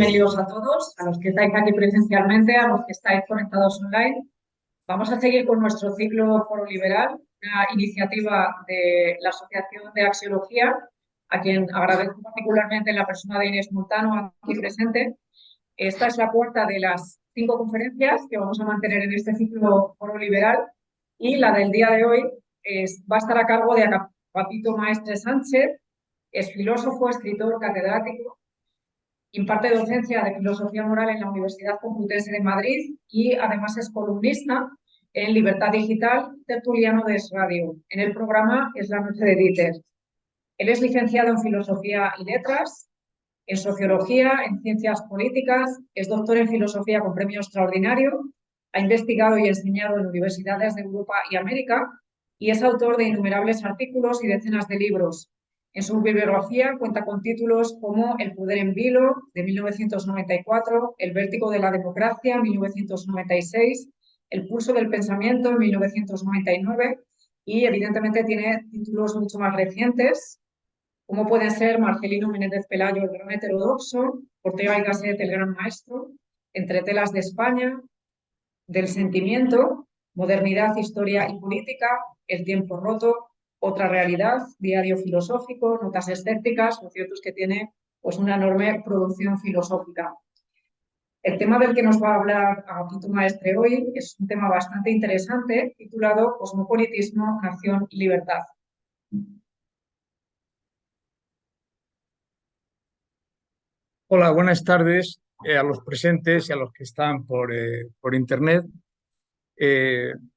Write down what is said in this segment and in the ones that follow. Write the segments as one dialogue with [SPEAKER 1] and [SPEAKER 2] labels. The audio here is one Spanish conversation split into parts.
[SPEAKER 1] bienvenidos a todos, a los que estáis aquí presencialmente, a los que estáis conectados online. Vamos a seguir con nuestro ciclo Foro Liberal, una iniciativa de la Asociación de Axiología, a quien agradezco particularmente en la persona de Inés Montano, aquí presente. Esta es la cuarta de las 5 conferencias que vamos a mantener en este ciclo Foro Liberal, y la del día de hoy va a estar a cargo de Agapito Maestre Sánchez. Es filósofo, escritor, catedrático. Imparte docencia de filosofía moral en la Universidad Complutense de Madrid y además es columnista en Libertad Digital, tertuliano de Es Radio. En el programa Es la noche de Dieter. Él es licenciado en Filosofía y Letras, en Sociología, en Ciencias Políticas, es doctor en Filosofía con premio extraordinario, ha investigado y enseñado en universidades de Europa y América y es autor de innumerables artículos y decenas de libros. En su bibliografía cuenta con títulos como El poder en vilo, de 1994, El vértigo de la democracia, 1996, El pulso del pensamiento, en 1999, y evidentemente tiene títulos mucho más recientes, como pueden ser Marcelino Menéndez Pelayo, el gran heterodoxo, Ortega y Gasset, el gran maestro, Entre telas de España, Del sentimiento, Modernidad, historia y política, El tiempo roto, Otra realidad, Diario filosófico, Notas escépticas. Lo cierto es que tiene pues una enorme producción filosófica. El tema del que nos va a hablar Agapito Maestre hoy es un tema bastante interesante, titulado Cosmopolitismo, Nación y Libertad.
[SPEAKER 2] Hola, buenas tardes a los presentes y a los que están por internet.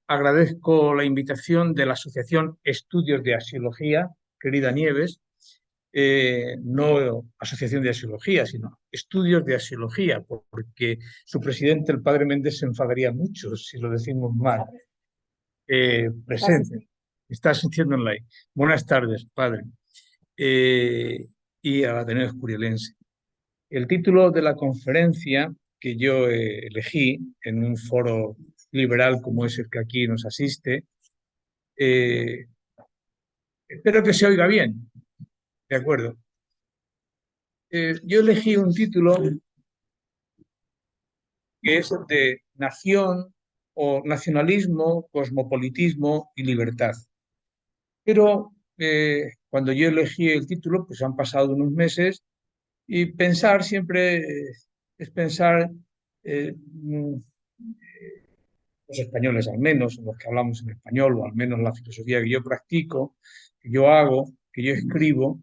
[SPEAKER 2] Agradezco la invitación de la Asociación Estudios de Axiología, querida Nieves, no Asociación de Axiología, sino Estudios de Axiología, porque su presidente, el padre Méndez, se enfadaría mucho si lo decimos mal. Presente, está asistiendo online. Buenas tardes, padre. Y al Ateneo Escurialense. El título de la conferencia que yo elegí en un foro liberal como es el que aquí nos asiste, espero que se oiga bien, ¿de acuerdo? Yo elegí un título que es de nación o nacionalismo, cosmopolitismo y libertad. Pero cuando yo elegí el título, pues han pasado unos meses y pensar siempre es pensar los españoles al menos, los que hablamos en español, o al menos la filosofía que yo practico, que yo hago, que yo escribo,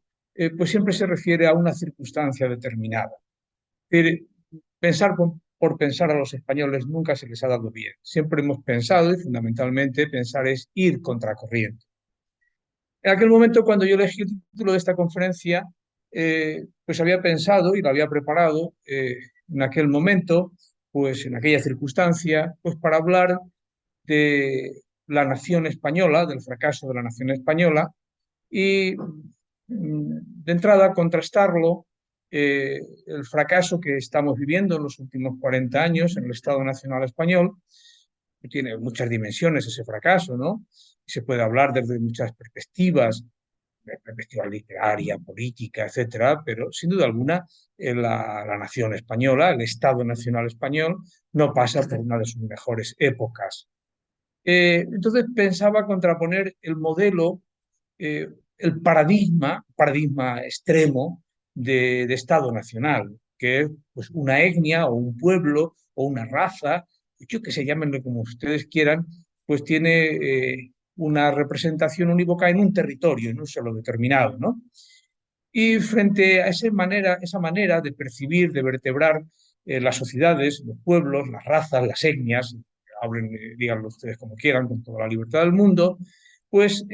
[SPEAKER 2] pues siempre se refiere a una circunstancia determinada. Pero pensar por pensar a los españoles nunca se les ha dado bien. Siempre hemos pensado, y fundamentalmente pensar es ir contracorriente. En aquel momento, cuando yo elegí el título de esta conferencia, pues había pensado y lo había preparado en aquel momento, pues en aquella circunstancia, pues para hablar de la nación española, del fracaso de la nación española, y de entrada contrastarlo, el fracaso que estamos viviendo en los últimos 40 años en el Estado Nacional Español, que tiene muchas dimensiones ese fracaso, ¿no? Y se puede hablar desde muchas perspectivas, perspectiva literaria, política, etcétera, pero sin duda alguna la nación española, el Estado Nacional Español, no pasa por una de sus mejores épocas. Entonces pensaba contraponer el modelo, el paradigma extremo de Estado nacional, que es pues, una etnia o un pueblo o una raza, yo que se llamen como ustedes quieran, pues tiene una representación unívoca en un territorio, en un solo determinado, ¿no? Y frente a esa manera de percibir, de vertebrar las sociedades, los pueblos, las razas, las etnias, hablen, díganlo ustedes como quieran, con toda la libertad del mundo, pues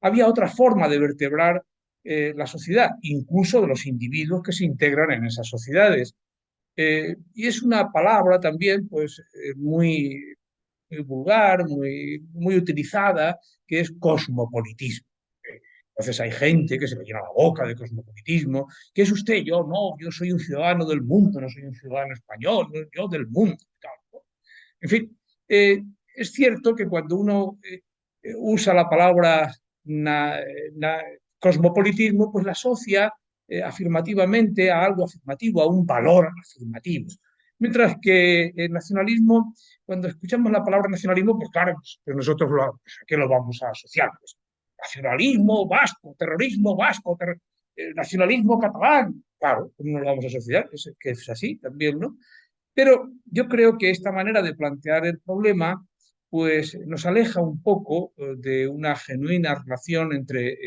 [SPEAKER 2] había otra forma de vertebrar la sociedad, incluso de los individuos que se integran en esas sociedades. Y es una palabra también pues, muy vulgar, muy utilizada, que es cosmopolitismo. Entonces hay gente que se le llena la boca de cosmopolitismo. ¿Qué es usted? Yo no, yo soy un ciudadano del mundo, no soy un ciudadano español, yo del mundo. En fin, es cierto que cuando uno usa la palabra cosmopolitismo, pues la asocia afirmativamente a algo afirmativo, a un valor afirmativo. Mientras que el nacionalismo, cuando escuchamos la palabra nacionalismo, pues claro, pues nosotros ¿a qué lo vamos a asociar? Pues, nacionalismo vasco, terrorismo vasco, nacionalismo catalán. Claro, ¿cómo no lo vamos a asociar? Que es así también, ¿no? Pero yo creo que esta manera de plantear el problema pues nos aleja un poco de una genuina relación entre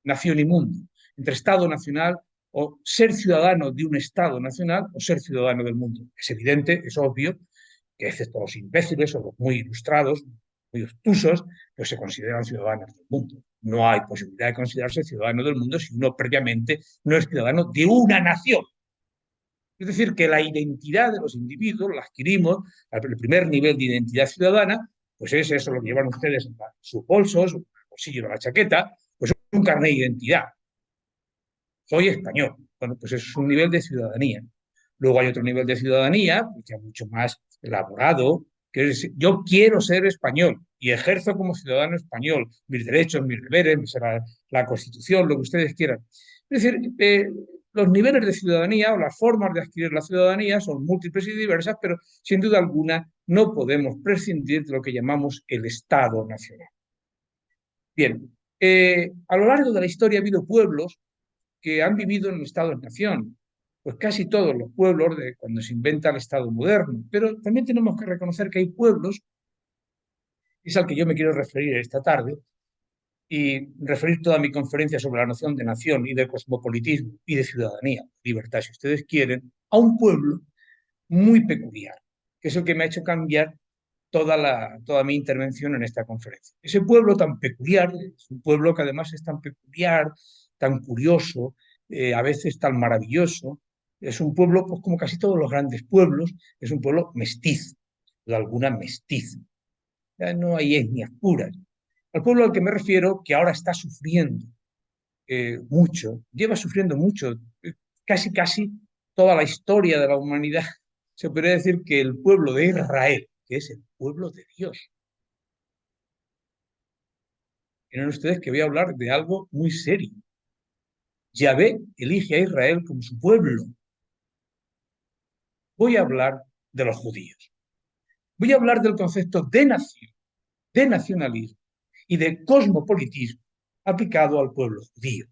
[SPEAKER 2] nación y mundo, entre Estado nacional o ser ciudadano de un Estado nacional o ser ciudadano del mundo. Es evidente, es obvio, que excepto los imbéciles o los muy ilustrados, muy obtusos, pues se consideran ciudadanos del mundo. No hay posibilidad de considerarse ciudadano del mundo si uno previamente no es ciudadano de una nación. Es decir, que la identidad de los individuos la adquirimos, el primer nivel de identidad ciudadana, pues es eso lo que llevan ustedes en sus bolsos, en el bolsillo de la chaqueta, pues un carnet de identidad. Soy español. Bueno, pues eso es un nivel de ciudadanía. Luego hay otro nivel de ciudadanía, pues ya mucho más elaborado, que es yo quiero ser español y ejerzo como ciudadano español mis derechos, mis deberes, la Constitución, lo que ustedes quieran. Es decir, los niveles de ciudadanía o las formas de adquirir la ciudadanía son múltiples y diversas, pero sin duda alguna no podemos prescindir de lo que llamamos el Estado nacional. Bien, a lo largo de la historia ha habido pueblos que han vivido en el Estado-nación, pues casi todos los pueblos de cuando se inventa el Estado moderno, pero también tenemos que reconocer que hay pueblos, es al que yo me quiero referir esta tarde, y referir toda mi conferencia sobre la noción de nación y de cosmopolitismo y de ciudadanía, libertad, si ustedes quieren, a un pueblo muy peculiar, que es el que me ha hecho cambiar toda mi intervención en esta conferencia. Ese pueblo tan peculiar, es un pueblo que además es tan peculiar, tan curioso, a veces tan maravilloso, es un pueblo, pues como casi todos los grandes pueblos, es un pueblo mestizo, de alguna mestiza. Ya no hay etnias puras. Al pueblo al que me refiero, que ahora está sufriendo mucho, lleva sufriendo mucho, casi toda la historia de la humanidad, se podría decir que el pueblo de Israel, que es el pueblo de Dios. Miren ustedes que voy a hablar de algo muy serio. Yahvé elige a Israel como su pueblo. Voy a hablar de los judíos. Voy a hablar del concepto de nación, de nacionalismo y de cosmopolitismo aplicado al pueblo judío.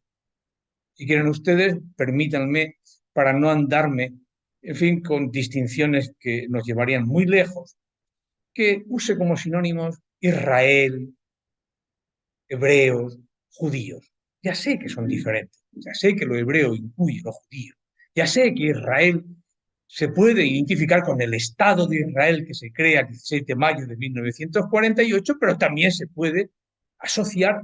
[SPEAKER 2] Si quieren ustedes, permítanme, para no andarme, en fin, con distinciones que nos llevarían muy lejos, que use como sinónimos Israel, hebreos, judíos. Ya sé que son diferentes, ya sé que lo hebreo incluye lo judío, ya sé que Israel se puede identificar con el Estado de Israel que se crea el 16 de mayo de 1948, pero también se puede asociar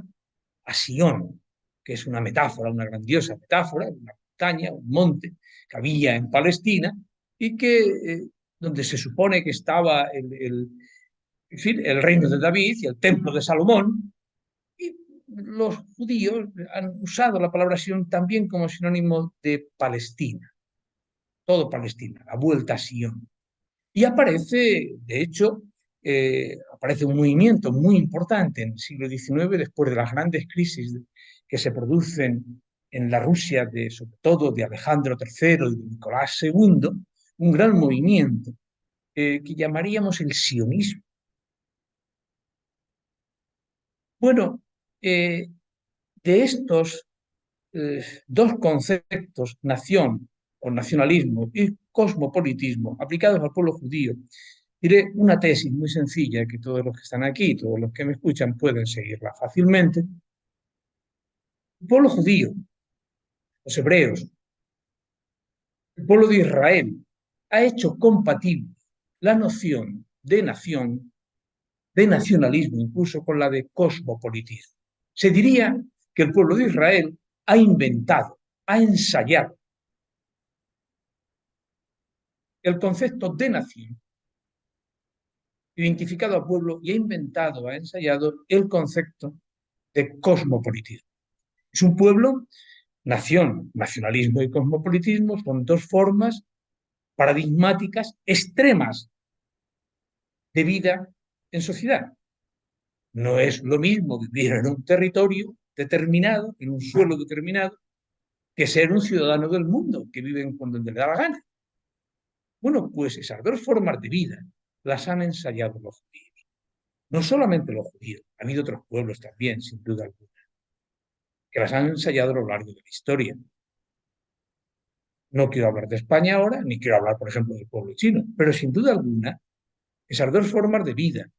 [SPEAKER 2] a Sion, que es una metáfora, una grandiosa metáfora, una montaña, un monte que había en Palestina y que donde se supone que estaba en fin, el reino de David y el templo de Salomón, y los judíos han usado la palabra Sion también como sinónimo de Palestina, todo Palestina, la vuelta a Sion. Y aparece, de hecho, aparece un movimiento muy importante en el siglo XIX, después de las grandes crisis que se producen en la Rusia, sobre todo de Alejandro III y de Nicolás II, un gran movimiento que llamaríamos el sionismo. Bueno, de estos dos conceptos, nación o nacionalismo y cosmopolitismo, aplicados al pueblo judío, diré una tesis muy sencilla que todos los que están aquí, todos los que me escuchan pueden seguirla fácilmente. El pueblo judío, los hebreos, el pueblo de Israel ha hecho compatible la noción de nación, de nacionalismo, incluso con la de cosmopolitismo. Se diría que el pueblo de Israel ha inventado, ha ensayado el concepto de nación, identificado al pueblo y ha inventado, ha ensayado el concepto de cosmopolitismo. Es un pueblo, nación, nacionalismo y cosmopolitismo son dos formas paradigmáticas extremas de vida en sociedad. No es lo mismo vivir en un territorio determinado, en un suelo determinado, que ser un ciudadano del mundo, que vive en donde le da la gana. Bueno, pues esas dos formas de vida las han ensayado los judíos. No solamente los judíos, ha habido otros pueblos también, sin duda alguna, que las han ensayado a lo largo de la historia. No quiero hablar de España ahora, ni quiero hablar, por ejemplo, del pueblo chino, pero sin duda alguna, esas dos formas de vida,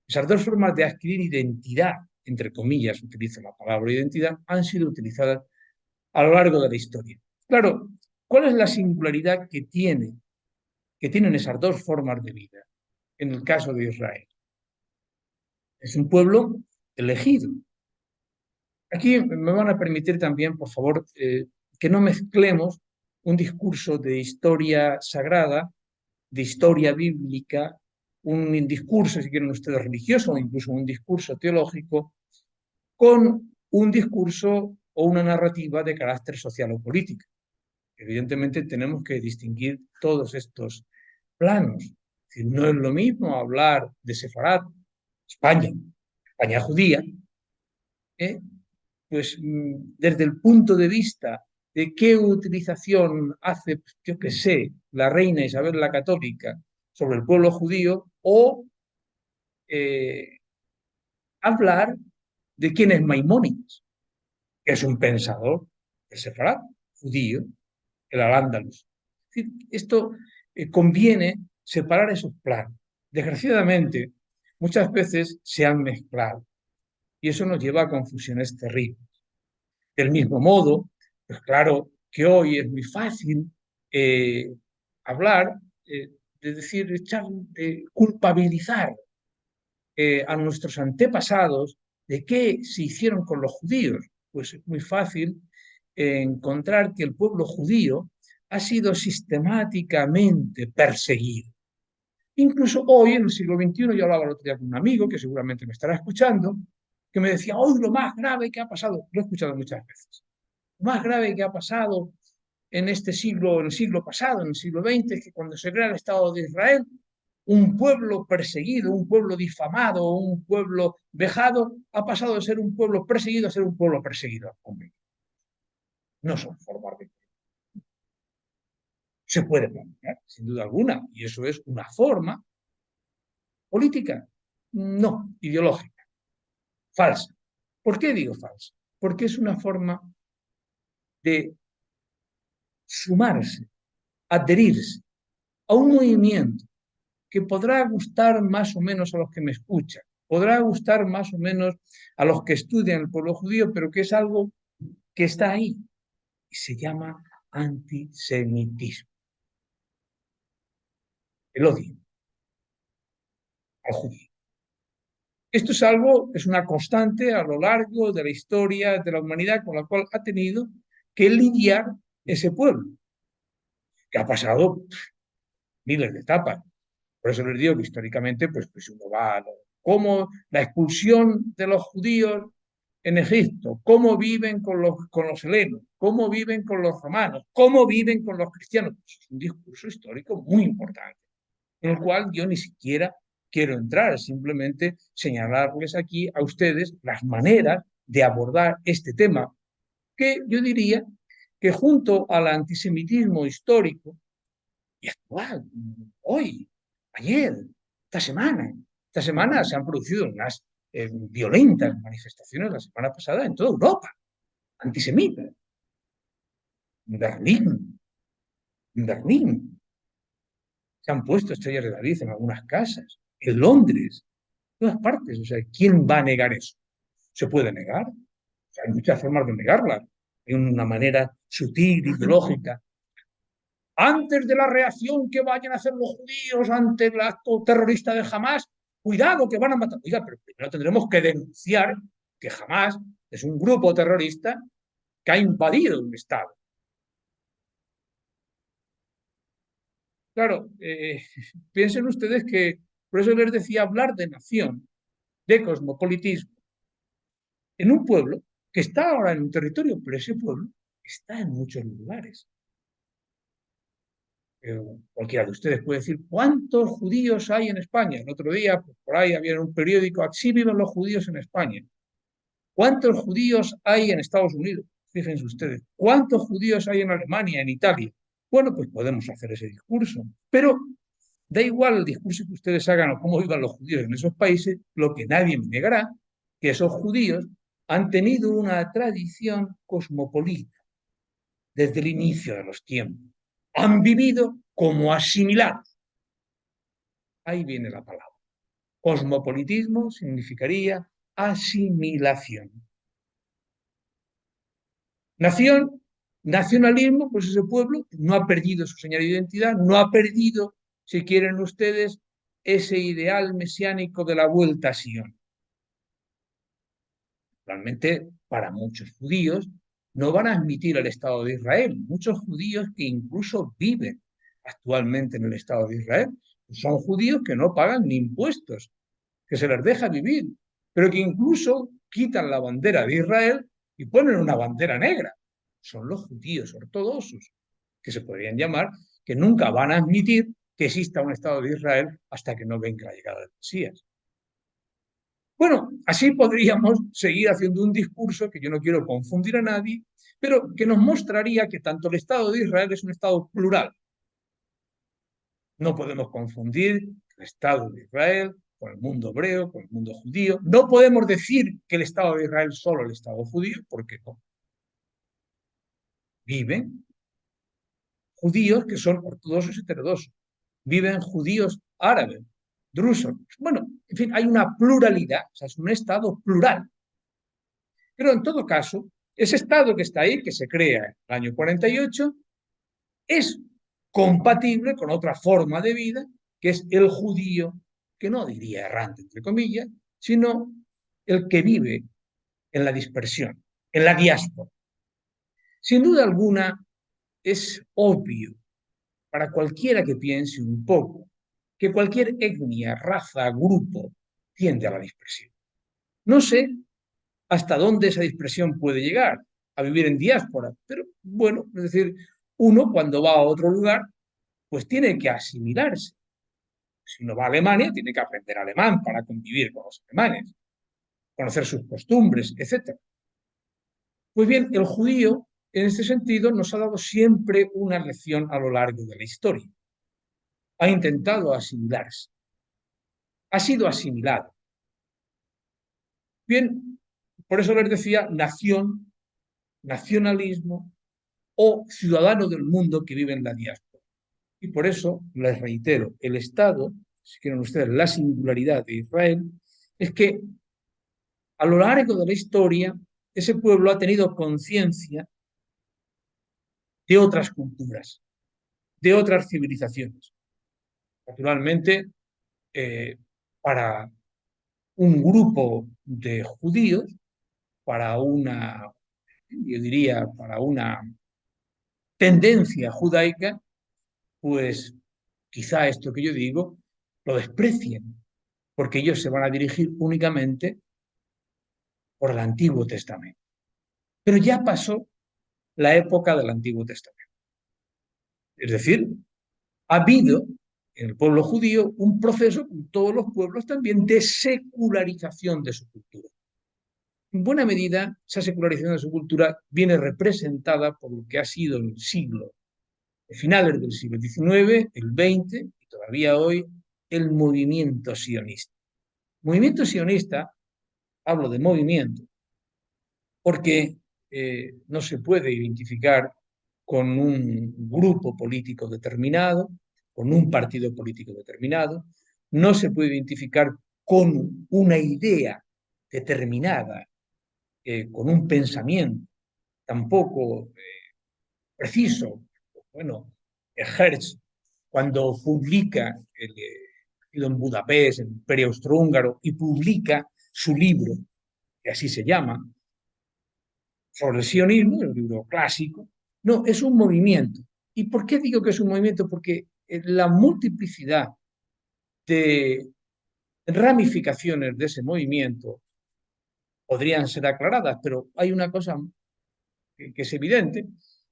[SPEAKER 2] esas dos formas de adquirir identidad, entre comillas, utilizo la palabra identidad, han sido utilizadas a lo largo de la historia. Claro, ¿cuál es la singularidad que tienen esas dos formas de vida en el caso de Israel? Es un pueblo elegido. Aquí me van a permitir también, por favor, que no mezclemos un discurso de historia sagrada, de historia bíblica, un discurso, si quieren ustedes, religioso o incluso un discurso teológico, con un discurso o una narrativa de carácter social o político. Evidentemente tenemos que distinguir todos estos planos. Es decir, no es lo mismo hablar de Sefarad, España, España judía, pues desde el punto de vista de qué utilización hace, yo que sé, la reina Isabel la Católica sobre el pueblo judío, o eh, hablar de quién es Maimónides, que es un pensador, el Sefarad, judío, el Al-Ándalus. Es decir, esto conviene separar esos planos. Desgraciadamente, muchas veces se han mezclado y eso nos lleva a confusiones terribles. Del mismo modo, pues claro que hoy es muy fácil hablar, de decir, de culpabilizar a nuestros antepasados de qué se hicieron con los judíos. Pues es muy fácil encontrar que el pueblo judío ha sido sistemáticamente perseguido. Incluso hoy, en el siglo XXI, yo hablaba el otro día con un amigo que seguramente me estará escuchando, que me decía, hoy lo más grave que ha pasado, lo he escuchado muchas veces, lo más grave que ha pasado en este siglo, en el siglo pasado, en el siglo XX, es que cuando se crea el Estado de Israel, un pueblo perseguido, un pueblo difamado, un pueblo vejado, ha pasado de ser un pueblo perseguido a ser un pueblo perseguido. Hombre, no son formas de... Se puede plantear, sin duda alguna, y eso es una forma política, no ideológica, falsa. ¿Por qué digo falsa? Porque es una forma de sumarse, adherirse a un movimiento que podrá gustar más o menos a los que me escuchan, podrá gustar más o menos a los que estudian el pueblo judío, pero que es algo que está ahí y se llama antisemitismo, el odio al judío. Esto es algo, es una constante a lo largo de la historia de la humanidad con la cual ha tenido que lidiar ese pueblo, que ha pasado miles de etapas. Por eso les digo que históricamente, pues uno va a cómo la expulsión de los judíos en Egipto, cómo viven con los helenos, cómo viven con los romanos, cómo viven con los cristianos. Es un discurso histórico muy importante, en el cual yo ni siquiera quiero entrar, simplemente señalarles aquí a ustedes las maneras de abordar este tema, que yo diría que junto al antisemitismo histórico y actual, hoy, ayer, esta semana se han producido unas violentas manifestaciones la semana pasada en toda Europa, antisemitas, en Berlín, se han puesto estrellas de David en algunas casas, en Londres, en todas partes. O sea, ¿quién va a negar eso? ¿Se puede negar? O sea, hay muchas formas de negarla, de una manera sutil, ideológica. Antes de la reacción que vayan a hacer los judíos ante el acto terrorista de Hamas, cuidado que van a matar. Oiga, pero primero tendremos que denunciar que Hamas es un grupo terrorista que ha invadido un Estado. Claro, piensen ustedes que, por eso les decía, hablar de nación, de cosmopolitismo, en un pueblo que está ahora en un territorio, pero ese pueblo está en muchos lugares. Cualquiera de ustedes puede decir, ¿cuántos judíos hay en España? El otro día, pues, por ahí había un periódico, así viven los judíos en España. ¿Cuántos judíos hay en Estados Unidos? Fíjense ustedes, ¿cuántos judíos hay en Alemania, en Italia? Bueno, pues podemos hacer ese discurso, pero da igual el discurso que ustedes hagan o cómo vivan los judíos en esos países, lo que nadie me negará, que esos judíos han tenido una tradición cosmopolita desde el inicio de los tiempos. Han vivido como asimilados. Ahí viene la palabra. Cosmopolitismo significaría asimilación. Nación, nacionalismo, pues ese pueblo no ha perdido su señal de identidad, no ha perdido, si quieren ustedes, ese ideal mesiánico de la vuelta a Sion. Realmente, para muchos judíos, no van a admitir el Estado de Israel. Muchos judíos que incluso viven actualmente en el Estado de Israel son judíos que no pagan ni impuestos, que se les deja vivir, pero que incluso quitan la bandera de Israel y ponen una bandera negra. Son los judíos ortodoxos, que se podrían llamar, que nunca van a admitir que exista un Estado de Israel hasta que no venga la llegada del Mesías. Bueno, así podríamos seguir haciendo un discurso que yo no quiero confundir a nadie, pero que nos mostraría que tanto el Estado de Israel es un Estado plural. No podemos confundir el Estado de Israel con el mundo hebreo, con el mundo judío. No podemos decir que el Estado de Israel es solo el Estado judío, porque no. Viven judíos que son ortodoxos y heterodoxos. Viven judíos árabes, drusos. Bueno, en fin, hay una pluralidad, o sea, es un Estado plural. Pero en todo caso, ese Estado que está ahí, que se crea en el año 48, es compatible con otra forma de vida, que es el judío, que no diría errante, entre comillas, sino el que vive en la dispersión, en la diáspora. Sin duda alguna, es obvio para cualquiera que piense un poco que cualquier etnia, raza, grupo tiende a la dispersión. No sé hasta dónde esa dispersión puede llegar, a vivir en diáspora, pero bueno, es decir, uno cuando va a otro lugar, pues tiene que asimilarse. Si uno va a Alemania, tiene que aprender alemán para convivir con los alemanes, conocer sus costumbres, etc. Pues bien, el judío, en este sentido, nos ha dado siempre una lección a lo largo de la historia. Ha intentado asimilarse. Ha sido asimilado. Bien, por eso les decía nación, nacionalismo o ciudadano del mundo que vive en la diáspora. Y por eso les reitero, el Estado, si quieren ustedes, la singularidad de Israel, es que a lo largo de la historia ese pueblo ha tenido conciencia de otras culturas, de otras civilizaciones. Naturalmente, para un grupo de judíos, para una, yo diría, para una tendencia judaica, pues quizá esto que yo digo lo desprecien, porque ellos se van a dirigir únicamente por el Antiguo Testamento. Pero ya pasó la época del Antiguo Testamento. Es decir, ha habido en el pueblo judío un proceso, con todos los pueblos también, de secularización de su cultura. En buena medida, esa secularización de su cultura viene representada por lo que ha sido el siglo, finales del siglo XIX, el XX y todavía hoy, el movimiento sionista. Movimiento sionista, hablo de movimiento, porque no se puede identificar con un grupo político determinado, con un partido político determinado, no se puede identificar con una idea determinada, con un pensamiento tampoco preciso. Bueno, Hertz, cuando publica en Budapest, el Imperio Austrohúngaro, y publica su libro, que así se llama, sobre el sionismo, el libro clásico, no, es un movimiento. ¿Y por qué digo que es un movimiento? Porque la multiplicidad de ramificaciones de ese movimiento podrían ser aclaradas, pero hay una cosa que es evidente,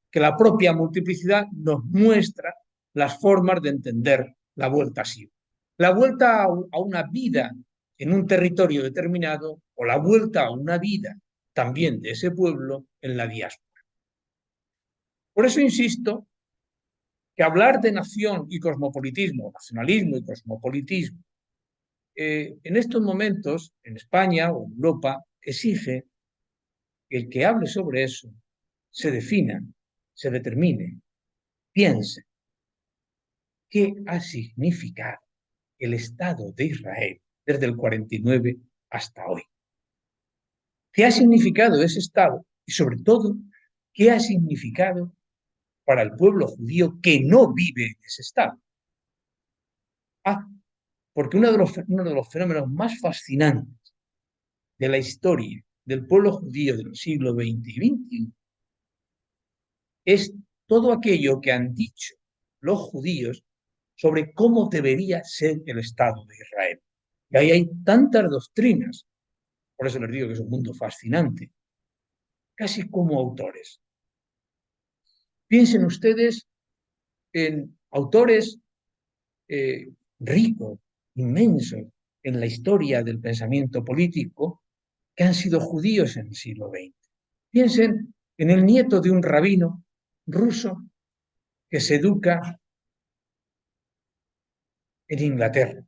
[SPEAKER 2] que la propia multiplicidad nos muestra las formas de entender la vuelta a sí. La vuelta a una vida en un territorio determinado o la vuelta a una vida también de ese pueblo en la diáspora. Por eso insisto que hablar de nación y cosmopolitismo, nacionalismo y cosmopolitismo, en estos momentos, en España o en Europa, exige que el que hable sobre eso se defina, se determine, piense qué ha significado el Estado de Israel desde el 49 hasta hoy. ¿Qué ha significado ese Estado? Y sobre todo, ¿qué ha significado para el pueblo judío que no vive en ese Estado? Porque uno de los fenómenos más fascinantes de la historia del pueblo judío del siglo XX y XXI es todo aquello que han dicho los judíos sobre cómo debería ser el Estado de Israel. Y ahí hay tantas doctrinas, por eso les digo que es un mundo fascinante, casi como autores. Piensen ustedes en autores ricos, inmensos, en la historia del pensamiento político, que han sido judíos en el siglo XX. Piensen en el nieto de un rabino ruso que se educa en Inglaterra,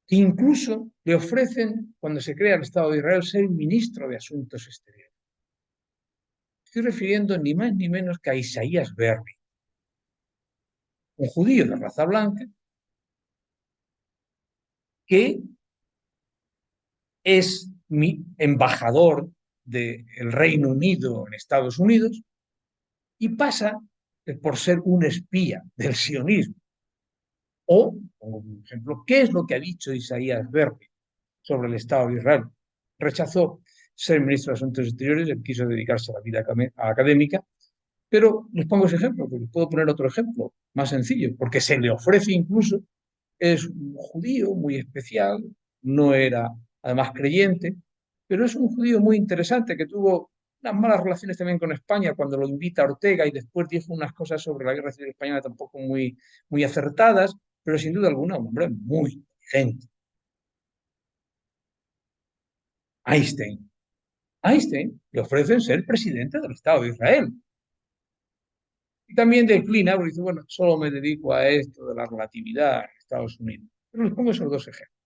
[SPEAKER 2] que incluso le ofrecen, cuando se crea el Estado de Israel, ser ministro de Asuntos Exteriores. Estoy refiriendo ni más ni menos que a Isaías Berry, un judío de raza blanca, que es mi embajador del Reino Unido en Estados Unidos y pasa por ser un espía del sionismo. O, como un ejemplo, ¿qué es lo que ha dicho Isaías Berry sobre el Estado de Israel? Rechazó ser ministro de Asuntos Exteriores, él quiso dedicarse a la vida académica, pero les pongo ese ejemplo, porque puedo poner otro ejemplo más sencillo, porque se le ofrece incluso, es un judío muy especial, no era además creyente, pero es un judío muy interesante que tuvo unas malas relaciones también con España cuando lo invita a Ortega y después dijo unas cosas sobre la guerra civil española tampoco muy acertadas, pero sin duda alguna un hombre muy inteligente. Einstein. Einstein le ofrecen ser presidente del Estado de Israel. Y también declina, porque dice, bueno, solo me dedico a esto de la relatividad en Estados Unidos. Pero les pongo esos dos ejemplos.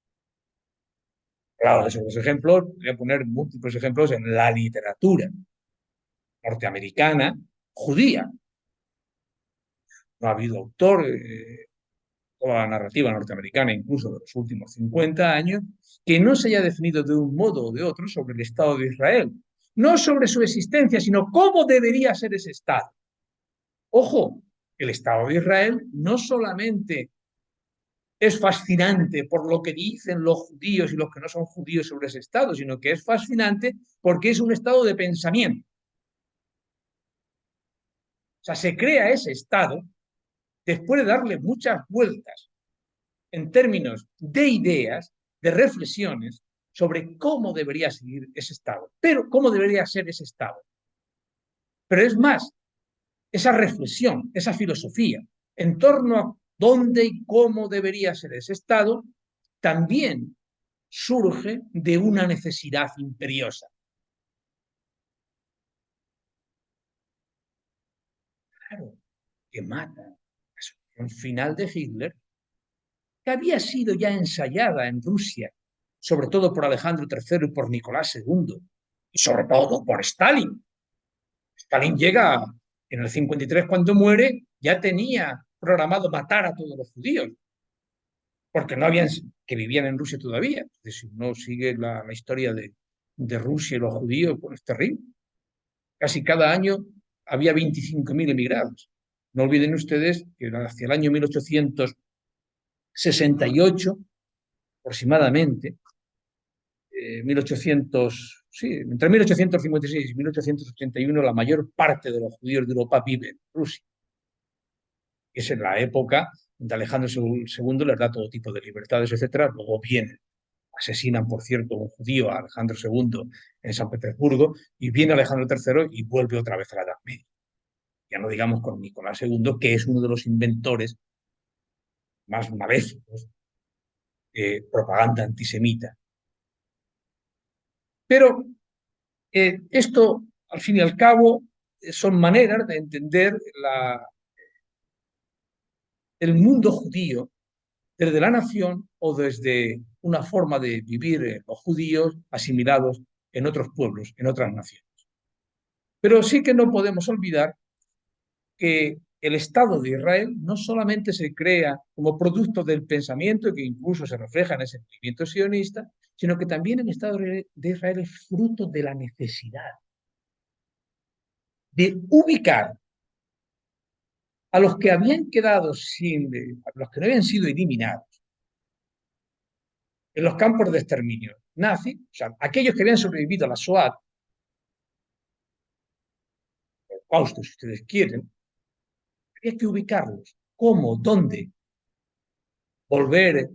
[SPEAKER 2] Claro, esos dos ejemplos, voy a poner múltiples ejemplos en la literatura norteamericana judía. No ha habido autor, toda la narrativa norteamericana, incluso de los últimos 50 años, que no se haya definido de un modo o de otro sobre el Estado de Israel. No sobre su existencia, sino cómo debería ser ese Estado. Ojo, el Estado de Israel no solamente es fascinante por lo que dicen los judíos y los que no son judíos sobre ese Estado, sino que es fascinante porque es un estado de pensamiento. O sea, se crea ese Estado después de darle muchas vueltas en términos de ideas, de reflexiones sobre cómo debería seguir ese Estado, pero cómo debería ser ese Estado. Pero es más, esa reflexión, esa filosofía en torno a dónde y cómo debería ser ese Estado, también surge de una necesidad imperiosa. Claro, que mata la solución final de Hitler, que había sido ya ensayada en Rusia, sobre todo por Alejandro III y por Nicolás II, y sobre todo por Stalin. Stalin llega en el 53 cuando muere, ya tenía programado matar a todos los judíos, porque no habían, que vivían en Rusia todavía. Si uno sigue la historia de Rusia y los judíos, pues es terrible. Casi cada año había 25.000 emigrados. No olviden ustedes que hacia el año 1868, aproximadamente, 1800, sí, entre 1856 y 1881, la mayor parte de los judíos de Europa viven en Rusia. Es en la época de Alejandro II les da todo tipo de libertades, etcétera. Luego vienen, asesinan, por cierto, un judío a Alejandro II en San Petersburgo, y viene Alejandro III y vuelve otra vez a la Edad Media. Ya no digamos con Nicolás II, que es uno de los inventores más maléficos de propaganda antisemita. Pero esto, al fin y al cabo, son maneras de entender el mundo judío desde la nación o desde una forma de vivir los judíos asimilados en otros pueblos, en otras naciones. Pero sí que no podemos olvidar que el Estado de Israel no solamente se crea como producto del pensamiento, que incluso se refleja en ese movimiento sionista, sino que también el Estado de Israel es fruto de la necesidad de ubicar a los que habían quedado a los que no habían sido eliminados en los campos de exterminio nazi, o sea, aquellos que habían sobrevivido a la Shoah, Holocausto, si ustedes quieren, había que ubicarlos. ¿Cómo? ¿Dónde? Volver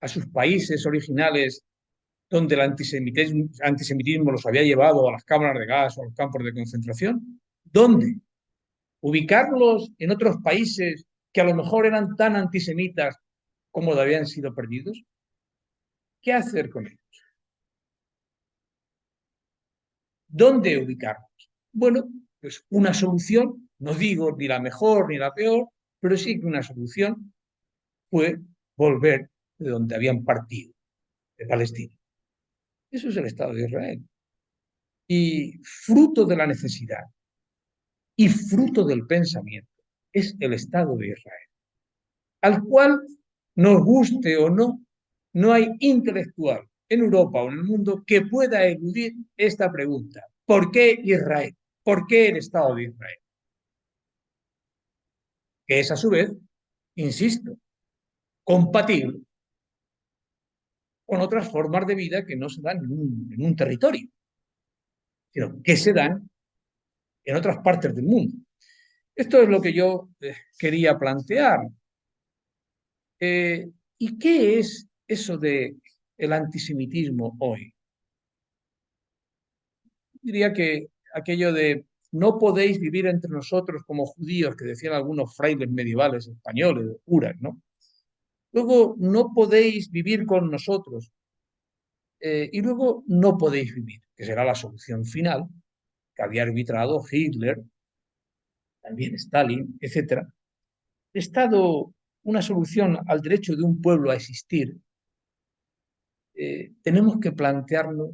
[SPEAKER 2] a sus países originales donde el antisemitismo los había llevado a las cámaras de gas o a los campos de concentración. ¿Dónde? Ubicarlos en otros países que a lo mejor eran tan antisemitas como habían sido perdidos. ¿Qué hacer con ellos? ¿Dónde ubicarlos? Bueno, pues una solución, no digo ni la mejor ni la peor, pero sí que una solución fue volver de donde habían partido, de Palestina. Eso es el Estado de Israel. Y fruto de la necesidad y fruto del pensamiento es el Estado de Israel, al cual, nos guste o no, no hay intelectual en Europa o en el mundo que pueda eludir esta pregunta. ¿Por qué Israel? ¿Por qué el Estado de Israel? Que es a su vez, insisto, compatible con otras formas de vida que no se dan en un territorio, sino que se dan en otras partes del mundo. Esto es lo que yo quería plantear. ¿Y qué es eso de el antisemitismo hoy? Diría que aquello de no podéis vivir entre nosotros como judíos, que decían algunos frailes medievales españoles, curas, ¿no? Luego, no podéis vivir con nosotros. Y luego, no podéis vivir, que será la solución final, que había arbitrado Hitler, también Stalin, etcétera. Estado una solución al derecho de un pueblo a existir, tenemos que plantearnos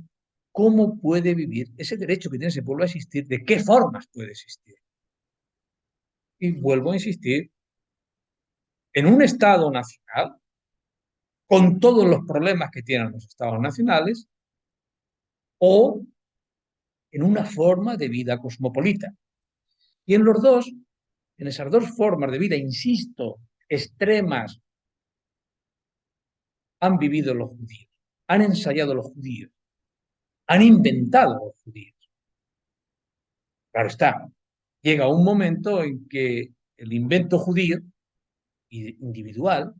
[SPEAKER 2] cómo puede vivir ese derecho que tiene ese pueblo a existir, de qué formas puede existir. Y vuelvo a insistir, en un Estado nacional, con todos los problemas que tienen los Estados nacionales, o en una forma de vida cosmopolita. Y en los dos, en esas dos formas de vida, insisto, extremas, han vivido los judíos, han ensayado los judíos, han inventado los judíos. Claro está, llega un momento en que el invento judío, individual,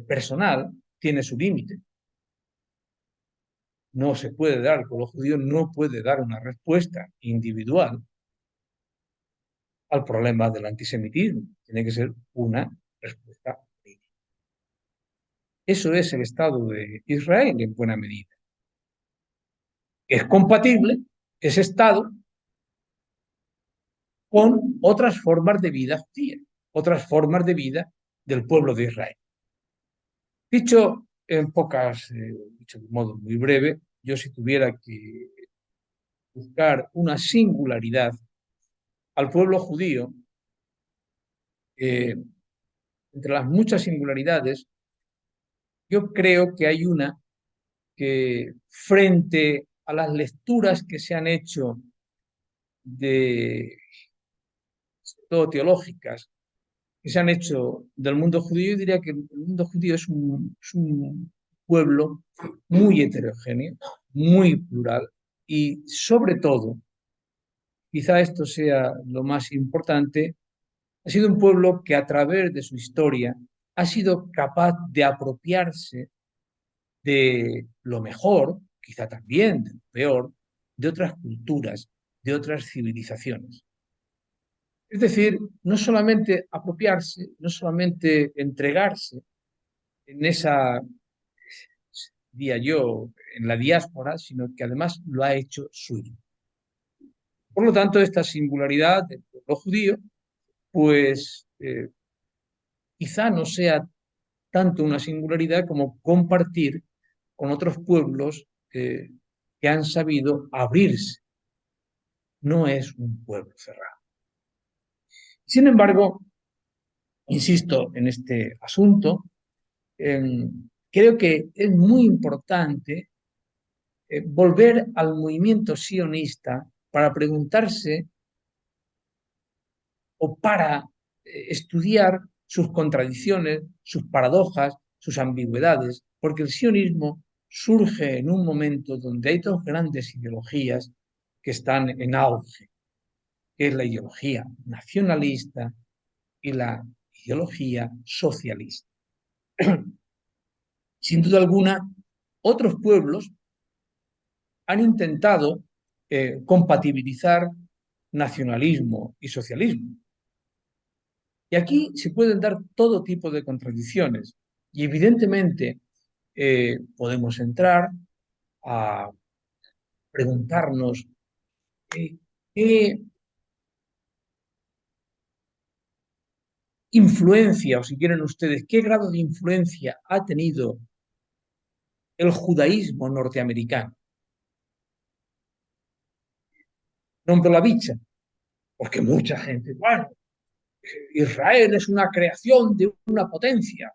[SPEAKER 2] personal, tiene su límite. No se puede dar, el pueblo judío no puede dar una respuesta individual al problema del antisemitismo. Tiene que ser una respuesta política. Eso es el Estado de Israel en buena medida. Es compatible ese Estado con otras formas de vida judía, otras formas de vida del pueblo de Israel. Dicho dicho de modo muy breve, yo si tuviera que buscar una singularidad al pueblo judío, entre las muchas singularidades, yo creo que hay una que frente a las lecturas que se han hecho de todo teológicas, que se han hecho del mundo judío, yo diría que el mundo judío es un pueblo muy heterogéneo, muy plural y sobre todo, quizá esto sea lo más importante, ha sido un pueblo que a través de su historia ha sido capaz de apropiarse de lo mejor, quizá también de lo peor, de otras culturas, de otras civilizaciones. Es decir, no solamente apropiarse, no solamente entregarse en esa, diría yo, en la diáspora, sino que además lo ha hecho suyo. Por lo tanto, esta singularidad del pueblo judío, pues quizá no sea tanto una singularidad como compartir con otros pueblos que han sabido abrirse. No es un pueblo cerrado. Sin embargo, insisto en este asunto, creo que es muy importante volver al movimiento sionista para preguntarse o para estudiar sus contradicciones, sus paradojas, sus ambigüedades, porque el sionismo surge en un momento donde hay dos grandes ideologías que están en auge, que es la ideología nacionalista y la ideología socialista. Sin duda alguna, otros pueblos han intentado compatibilizar nacionalismo y socialismo. Y aquí se pueden dar todo tipo de contradicciones. Y evidentemente podemos entrar a preguntarnos qué influencia, o si quieren ustedes, qué grado de influencia ha tenido el judaísmo norteamericano. Nombro la bicha, porque mucha gente, bueno, Israel es una creación de una potencia,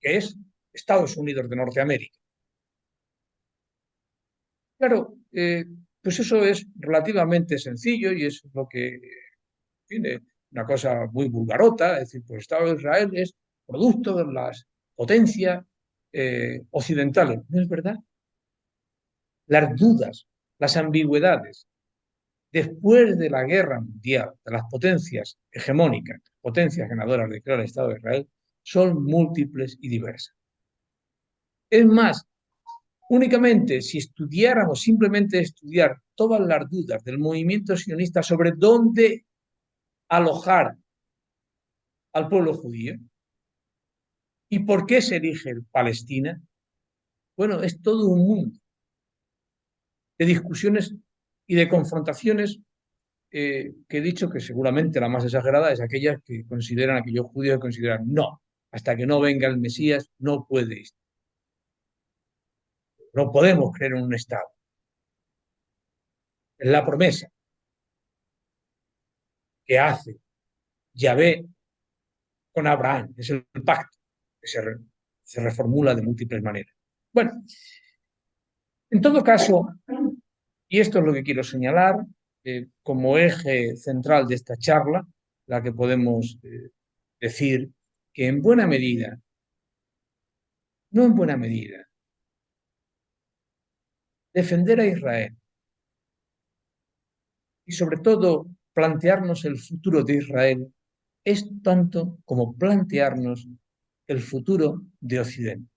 [SPEAKER 2] que es Estados Unidos de Norteamérica. Claro, pues eso es relativamente sencillo y es lo que tiene una cosa muy vulgarota, es decir, pues el Estado de Israel es producto de las potencias occidentales. No es verdad. Las dudas, las ambigüedades, después de la guerra mundial, de las potencias hegemónicas, potencias ganadoras de crear el Estado de Israel, son múltiples y diversas. Es más, únicamente si estudiáramos, simplemente estudiar todas las dudas del movimiento sionista sobre dónde alojar al pueblo judío y por qué se elige Palestina, bueno, es todo un mundo de discusiones y de confrontaciones que he dicho que seguramente la más exagerada es aquellas que consideran, aquellos judíos que consideran no, hasta que no venga el Mesías no puede, no podemos creer en un Estado. Es la promesa que hace Yahvé con Abraham, es el pacto que se reformula de múltiples maneras. Bueno, en todo caso, y esto es lo que quiero señalar como eje central de esta charla, la que podemos decir que en buena medida, no en buena medida, defender a Israel y sobre todo plantearnos el futuro de Israel es tanto como plantearnos el futuro de Occidente.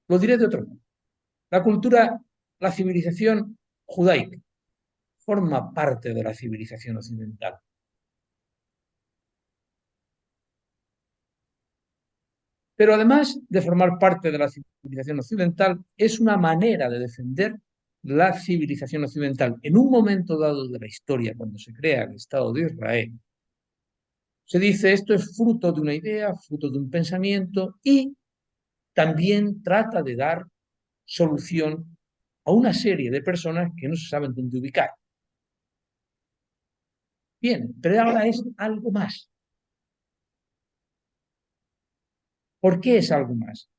[SPEAKER 2] Lo diré de otro modo. La cultura, la civilización judaica forma parte de la civilización occidental. Pero además de formar parte de la civilización occidental, es una manera de defender la civilización occidental. En un momento dado de la historia, cuando se crea el Estado de Israel, se dice esto es fruto de una idea, fruto de un pensamiento y también trata de dar solución a una serie de personas que no se saben dónde ubicar. Bien, pero ahora es algo más. ¿Por qué es algo más?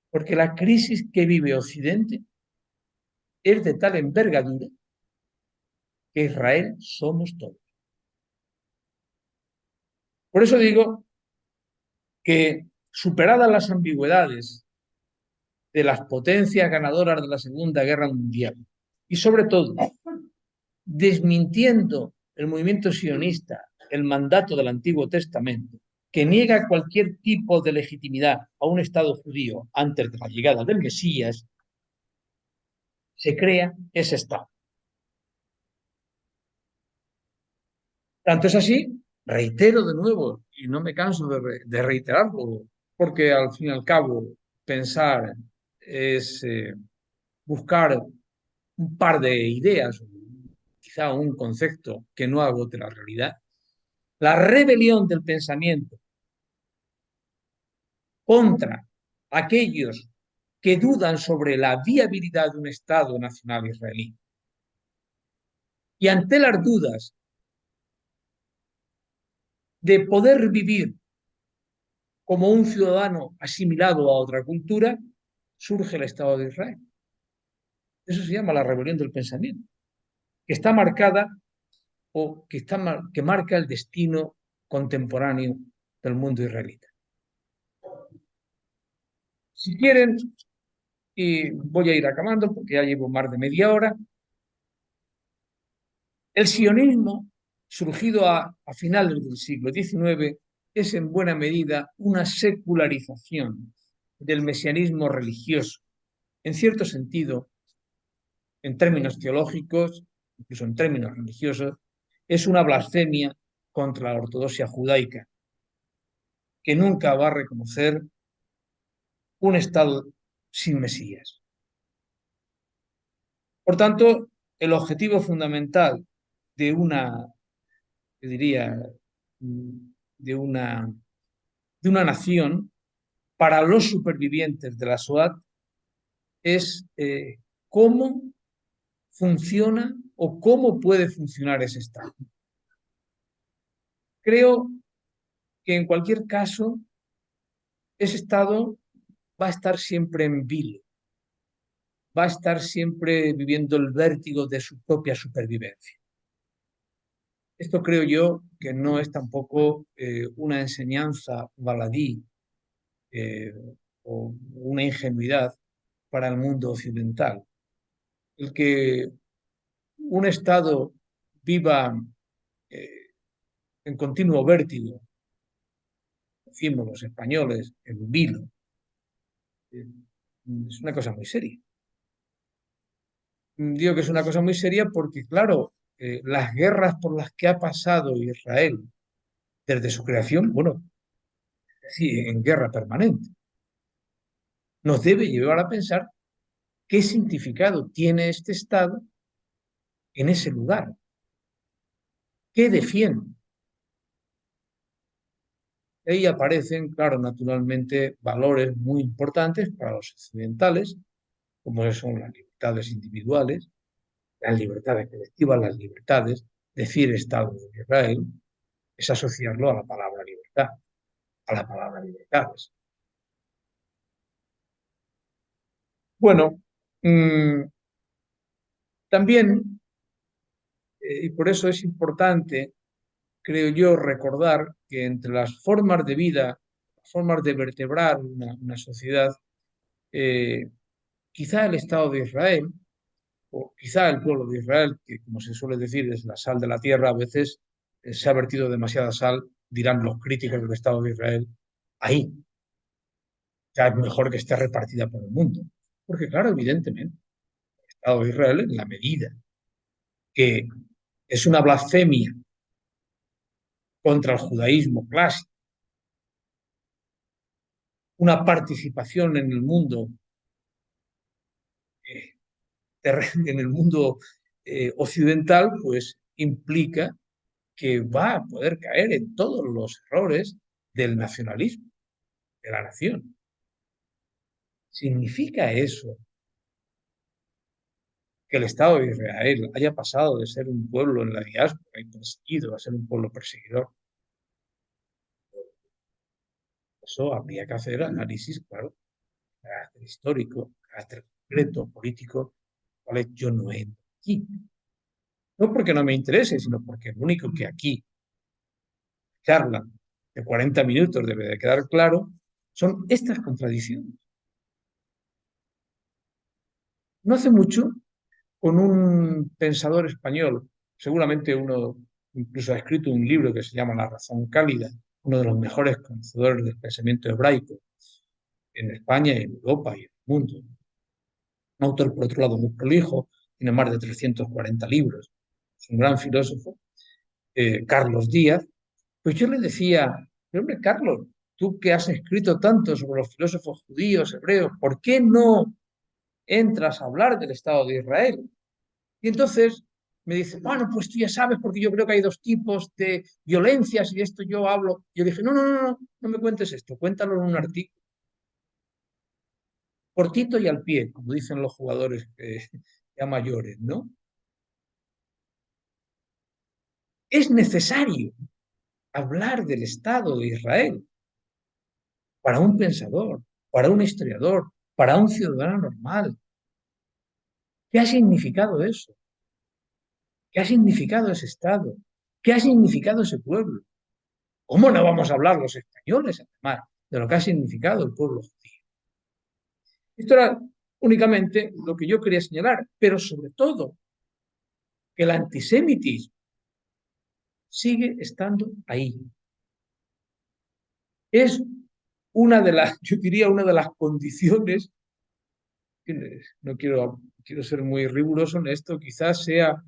[SPEAKER 2] Porque la crisis que vive Occidente es de tal envergadura que Israel somos todos. Por eso digo que superadas las ambigüedades de las potencias ganadoras de la Segunda Guerra Mundial y sobre todo desmintiendo el movimiento sionista, el mandato del Antiguo Testamento, que niega cualquier tipo de legitimidad a un Estado judío antes de la llegada del Mesías, se crea ese Estado. Tanto es así, reitero de nuevo, y no me canso de reiterarlo, porque al fin y al cabo pensar es buscar un par de ideas, quizá un concepto que no agote la realidad, la rebelión del pensamiento contra aquellos que dudan sobre la viabilidad de un Estado nacional israelí. Y ante las dudas de poder vivir como un ciudadano asimilado a otra cultura, surge el Estado de Israel. Eso se llama la rebelión del pensamiento, que está marcada o que marca el destino contemporáneo del mundo israelita. Si quieren, y voy a ir acabando porque ya llevo más de media hora, el sionismo, surgido a finales del siglo XIX, es en buena medida una secularización del mesianismo religioso. En cierto sentido, en términos teológicos, incluso en términos religiosos, es una blasfemia contra la ortodoxia judaica, que nunca va a reconocer un Estado sin Mesías. Por tanto, el objetivo fundamental de una, yo diría, de una, de una nación para los supervivientes de la SOAT es cómo funciona o cómo puede funcionar ese Estado. Creo que en cualquier caso, ese Estado va a estar siempre en vilo, va a estar siempre viviendo el vértigo de su propia supervivencia. Esto creo yo que no es tampoco una enseñanza baladí eh, o una ingenuidad para el mundo occidental. El que un Estado viva eh, en continuo vértigo, decimos los españoles, en vilo, eh, es una cosa muy seria. Digo que es una cosa muy seria porque, claro, las guerras por las que ha pasado Israel desde su creación, bueno, sí, en guerra permanente, nos debe llevar a pensar qué significado tiene este Estado en ese lugar, qué defiende. Ahí aparecen, claro, naturalmente, valores muy importantes para los occidentales, como son las libertades individuales, las libertades colectivas, las libertades. Decir Estado de Israel es asociarlo a la palabra libertad, a la palabra libertades. Bueno, también, y por eso es importante, creo yo, recordar que entre las formas de vida, formas de vertebrar una sociedad, eh, quizá el Estado de Israel, o quizá el pueblo de Israel, que como se suele decir es la sal de la tierra, a veces se ha vertido demasiada sal, dirán los críticos del Estado de Israel, ahí, ya es mejor que esté repartida por el mundo. Porque claro, evidentemente, el Estado de Israel, en la medida que es una blasfemia contra el judaísmo clásico, una participación en el mundo, eh, en el mundo occidental, pues implica que va a poder caer en todos los errores del nacionalismo, de la nación. ¿Significa eso que el Estado de Israel haya pasado de ser un pueblo en la diáspora y perseguido a ser un pueblo perseguidor? Eso habría que hacer análisis, claro, carácter histórico, carácter concreto, político, cuales yo no entro aquí. No porque no me interese, sino porque lo único que aquí charla de 40 minutos debe de quedar claro son estas contradicciones. No hace mucho, con un pensador español, seguramente uno incluso ha escrito un libro que se llama La razón cálida, uno de los mejores conocedores del pensamiento hebraico en España, en Europa y en el mundo. Un autor, por otro lado, muy prolijo, tiene más de 340 libros, es un gran filósofo, Carlos Díaz. Pues yo le decía, hombre, Carlos, tú que has escrito tanto sobre los filósofos judíos, hebreos, ¿por qué no entras a hablar del Estado de Israel? Y entonces me dice, bueno, pues tú ya sabes, porque yo creo que hay dos tipos de violencias y de esto yo hablo. Yo dije, no me cuentes esto, cuéntalo en un artículo, cortito y al pie, como dicen los jugadores ya mayores, ¿no? Es necesario hablar del Estado de Israel para un pensador, para un historiador, para un ciudadano normal. ¿Qué ha significado eso? ¿Qué ha significado ese Estado? ¿Qué ha significado ese pueblo? ¿Cómo no vamos a hablar los españoles, además, de lo que ha significado el pueblo judío? Esto era únicamente lo que yo quería señalar, pero sobre todo que el antisemitismo sigue estando ahí. Es una de las, yo diría, una de las condiciones, no quiero ser muy riguroso en esto, quizás sea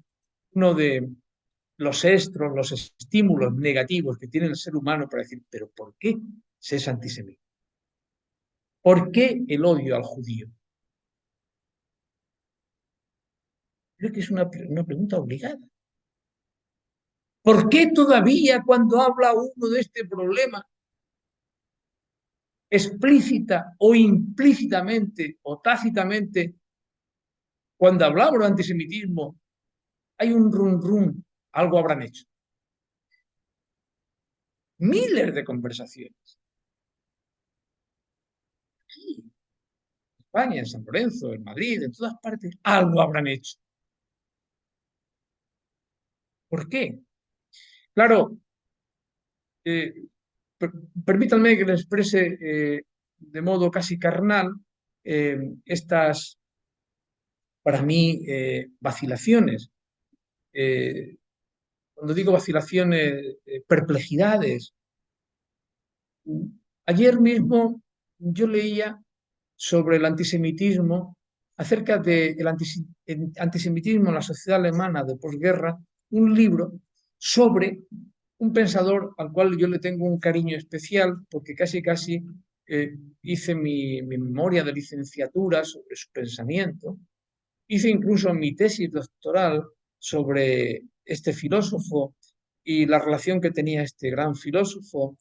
[SPEAKER 2] uno de los estros, los estímulos negativos que tiene el ser humano para decir, pero ¿por qué se es antisemita? ¿Por qué el odio al judío? Creo que es una pregunta obligada. ¿Por qué todavía cuando habla uno de este problema, explícita o implícitamente o tácitamente, cuando hablamos de antisemitismo, hay un rum rum, algo habrán hecho? Miles de conversaciones. Aquí, en España, en San Lorenzo, en Madrid, en todas partes, algo habrán hecho. ¿Por qué? Claro, eh, permítanme que les exprese de modo casi carnal estas, para mí, vacilaciones. Cuando digo vacilaciones, perplejidades. Ayer mismo yo leía sobre el antisemitismo, acerca del antisemitismo en la sociedad alemana de posguerra, un libro sobre un pensador al cual yo le tengo un cariño especial, porque casi hice mi memoria de licenciatura sobre su pensamiento. Hice incluso mi tesis doctoral sobre este filósofo y la relación que tenía este gran filósofo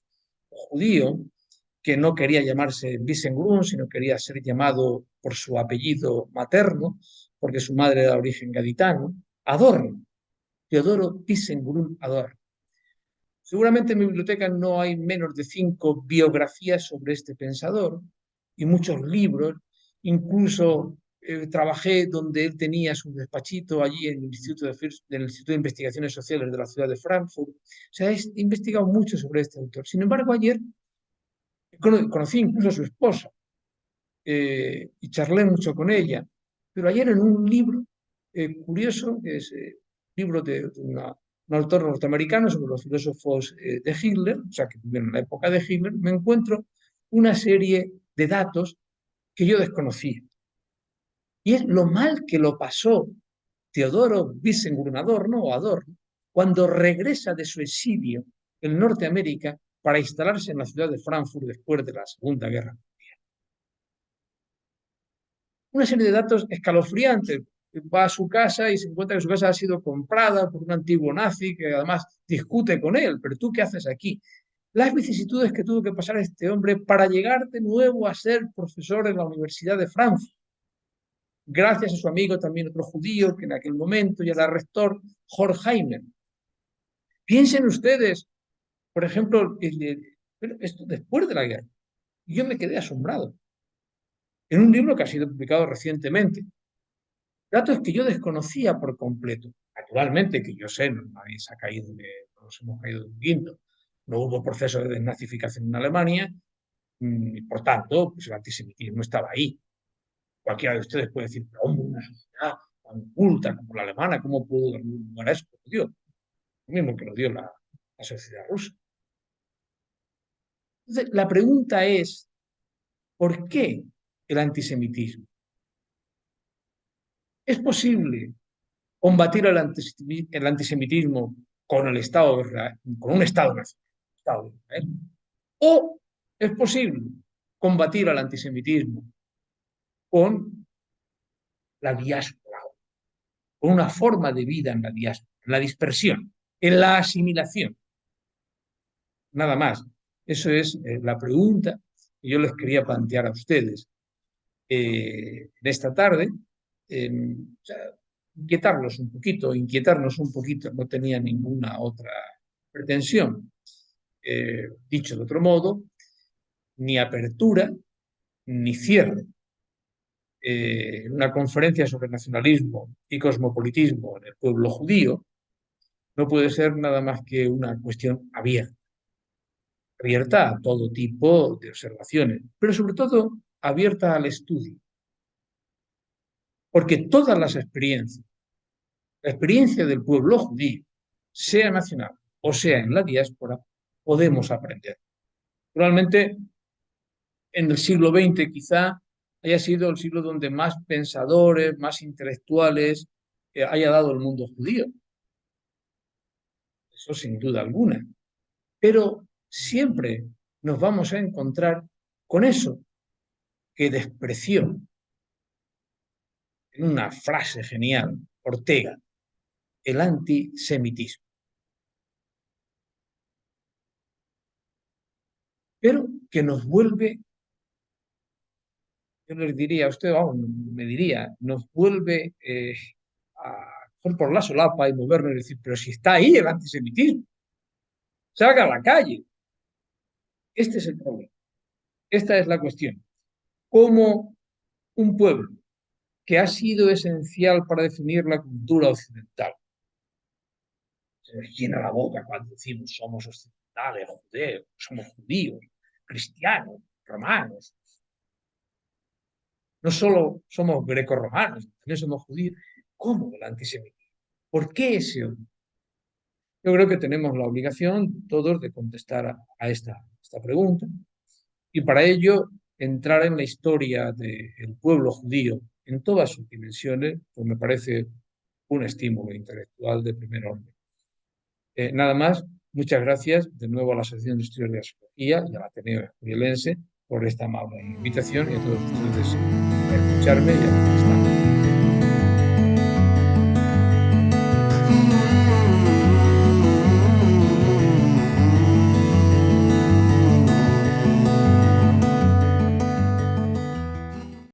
[SPEAKER 2] judío, que no quería llamarse Wiesengrund, sino quería ser llamado por su apellido materno, porque su madre era de origen gaditano, Adorno, Teodoro Wiesengrund Adorno. Seguramente en mi biblioteca no hay menos de 5 biografías sobre este pensador y muchos libros. Incluso trabajé donde él tenía su despachito allí en el Instituto de Investigaciones Sociales de la ciudad de Frankfurt. O sea, he investigado mucho sobre este autor. Sin embargo, ayer conocí incluso a su esposa y charlé mucho con ella. Pero ayer en un libro curioso, que es libro de un autor norteamericano sobre los filósofos de Hitler, o sea, que vivieron en la época de Hitler, me encuentro una serie de datos que yo desconocía. Y es lo mal que lo pasó Teodoro Wiesengrund Adorno, o Adorno, cuando regresa de su exilio en Norteamérica para instalarse en la ciudad de Frankfurt después de la Segunda Guerra Mundial. Una serie de datos escalofriantes. Va a su casa y se encuentra que su casa ha sido comprada por un antiguo nazi que además discute con él. ¿Pero tú qué haces aquí? Las vicisitudes que tuvo que pasar este hombre para llegar de nuevo a ser profesor en la Universidad de Frankfurt, gracias a su amigo también otro judío que en aquel momento ya era rector, Horkheimer. Piensen ustedes, por ejemplo, esto después de la guerra. Yo me quedé asombrado en un libro que ha sido publicado recientemente. Datos que yo desconocía por completo. Naturalmente, que yo sé, nadie se ha caído no nos hemos caído de un guindo. No hubo proceso de desnazificación en Alemania y, por tanto, pues el antisemitismo estaba ahí. Cualquiera de ustedes puede decir, pero hombre, una sociedad tan culta como la alemana, ¿cómo pudo dar lugar a eso? Lo dio. Lo mismo que lo dio la sociedad rusa. Entonces, la pregunta es, ¿por qué el antisemitismo? ¿Es posible combatir el antisemitismo con el Estado de Israel, con un Estado nacional, Estado de Israel? ¿O es posible combatir el antisemitismo con la diáspora, con una forma de vida en la diáspora, en la dispersión, en la asimilación. Nada más. Eso es la pregunta que yo les quería plantear a ustedes en esta tarde. O sea, inquietarnos un poquito, no tenía ninguna otra pretensión. Dicho de otro modo, ni apertura ni cierre. Una conferencia sobre nacionalismo y cosmopolitismo en el pueblo judío no puede ser nada más que una cuestión abierta a todo tipo de observaciones, pero sobre todo abierta al estudio. Porque todas las experiencias, la experiencia del pueblo judío, sea nacional o sea en la diáspora, podemos aprender. Probablemente en el siglo XX quizá haya sido el siglo donde más pensadores, más intelectuales haya dado el mundo judío. Eso sin duda alguna. Pero siempre nos vamos a encontrar con eso que despreció en una frase genial Ortega, el antisemitismo. Pero que nos vuelve, yo les diría a usted, me diría, nos vuelve a coger por la solapa y movernos y decir, pero si está ahí el antisemitismo, salga a la calle. Este es el problema. Esta es la cuestión. ¿Cómo un pueblo que ha sido esencial para definir la cultura occidental, se nos llena la boca cuando decimos somos occidentales, judeos, somos judíos, cristianos, romanos, no solo somos grecorromanos, también somos judíos? ¿Cómo el antisemitismo? ¿Por qué ese odio? Yo creo que tenemos la obligación todos de contestar a esta pregunta, y para ello entrar en la historia del pueblo judío en todas sus dimensiones, pues me parece un estímulo intelectual de primer orden. Nada más, muchas gracias de nuevo a la Asociación de Estudios de la Sociología y al Ateneo Escurialense por esta amable invitación, y a todos ustedes por escucharme y a